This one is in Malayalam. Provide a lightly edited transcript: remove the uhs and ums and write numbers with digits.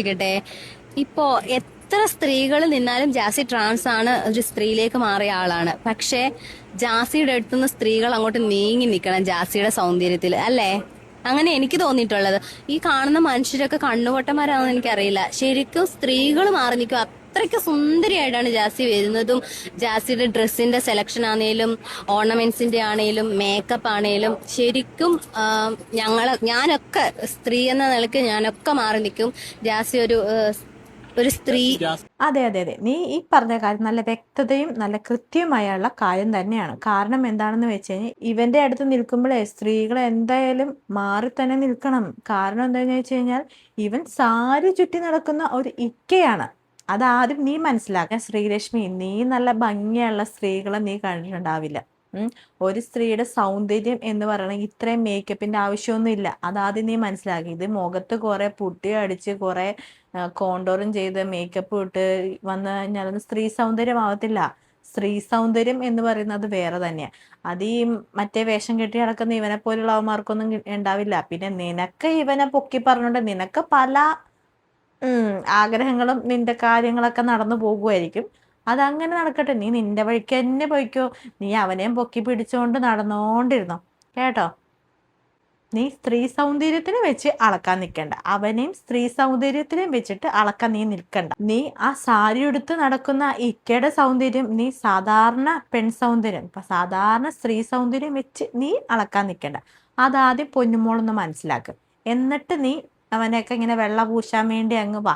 ട്ടെ ഇപ്പോ എത്ര സ്ത്രീകൾ നിന്നാലും ജാസി ട്രാൻസ് ആണ്, ഒരു സ്ത്രീയിലേക്ക് മാറിയ ആളാണ്. പക്ഷെ ജാസിയുടെ അടുത്തുനിന്ന് സ്ത്രീകൾ അങ്ങോട്ട് നീങ്ങി നിൽക്കണം ജാസിയുടെ സൗന്ദര്യത്തിൽ, അല്ലേ? അങ്ങനെ എനിക്ക് തോന്നിയിട്ടുള്ളത്. ഈ കാണുന്ന മനുഷ്യരൊക്കെ കണ്ണുപൊട്ടന്മാരാണെന്ന് എനിക്കറിയില്ല. ശരിക്കും സ്ത്രീകൾ മാറി നിൽക്കും. അത്രയ്ക്ക് സുന്ദരിയായിട്ടാണ് ജാസി വരുന്നതും. ജാസിയുടെ ഡ്രസ്സിന്റെ സെലക്ഷൻ ആണേലും ഓർണമെന്റ്സിന്റെ ആണേലും മേക്കപ്പ് ആണേലും ശരിക്കും ഞാനൊക്കെ സ്ത്രീ എന്ന നിലയ്ക്ക് ഞാനൊക്കെ മാറി നിൽക്കും. ജാസി ഒരു സ്ത്രീ. അതെ അതെ അതെ, നീ ഈ പറഞ്ഞ കാര്യം നല്ല വ്യക്തതയും നല്ല കൃത്യമായുള്ള കാര്യം തന്നെയാണ്. കാരണം എന്താണെന്ന് വെച്ച് കഴിഞ്ഞാൽ ഇവന്റെ അടുത്ത് നിൽക്കുമ്പോഴേ സ്ത്രീകൾ എന്തായാലും മാറി തന്നെ നിൽക്കണം. കാരണം എന്താണെന്ന് വെച്ച് കഴിഞ്ഞാൽ ഇവൻ സാരി ചുറ്റി നടക്കുന്ന ഒരു ഇക്കയാണ്. അതാദ്യം നീ മനസ്സിലാക്കാൻ. ശ്രീലക്ഷ്മി, നീ നല്ല ഭംഗിയുള്ള സ്ത്രീകളെ നീ കണ്ടിട്ടുണ്ടാവില്ല. ഒരു സ്ത്രീയുടെ സൗന്ദര്യം എന്ന് പറയണമെങ്കിൽ ഇത്രയും മേക്കപ്പിന്റെ ആവശ്യമൊന്നും ഇല്ല. അതാദ്യം നീ മനസ്സിലാക്കി. ഇത് മുഖത്ത് കുറെ പുട്ടി അടിച്ച് കുറെ കോണ്ടോറും ചെയ്ത് മേക്കപ്പ് ഇട്ട് വന്നു കഴിഞ്ഞാൽ അത് സ്ത്രീ സൗന്ദര്യം ആവത്തില്ല. സ്ത്രീ സൗന്ദര്യം എന്ന് പറയുന്നത് വേറെ തന്നെയാ. അത് ഈ മറ്റേ വേഷം കെട്ടി നടക്കുന്ന ഇവനെ പോലുള്ള അവന്മാർക്കൊന്നും ഉണ്ടാവില്ല. പിന്നെ നിനക്ക് ഇവനെ പൊക്കി പറഞ്ഞോണ്ട് നിനക്ക് പല ആഗ്രഹങ്ങളും നിന്റെ കാര്യങ്ങളൊക്കെ നടന്നു പോകുമായിരിക്കും. അതങ്ങനെ നടക്കട്ടെ, നീ നിന്റെ വഴിക്ക് തന്നെ പോയിക്കോ. നീ അവനെയും പൊക്കി പിടിച്ചുകൊണ്ട് നടന്നോണ്ടിരുന്നോ, കേട്ടോ? നീ സ്ത്രീ സൗന്ദര്യത്തിന് വെച്ച് അളക്കാൻ നിൽക്കണ്ട. അവനെയും സ്ത്രീ സൗന്ദര്യത്തിനും വെച്ചിട്ട് അളക്കാൻ നീ നിൽക്കണ്ട. നീ ആ സാരി എടുത്ത് നടക്കുന്ന ഇക്കയുടെ സൗന്ദര്യം നീ സാധാരണ പെൺ സൗന്ദര്യം, ഇപ്പൊ സാധാരണ സ്ത്രീ സൗന്ദര്യം വെച്ച് നീ അളക്കാൻ നിൽക്കണ്ട. അതാദ്യം പൊന്നുമോളൊന്ന് മനസ്സിലാക്കുക. എന്നിട്ട് നീ അവനെയൊക്കെ ഇങ്ങനെ വെള്ള പൂശാൻ വേണ്ടി അങ്ങ് വാ.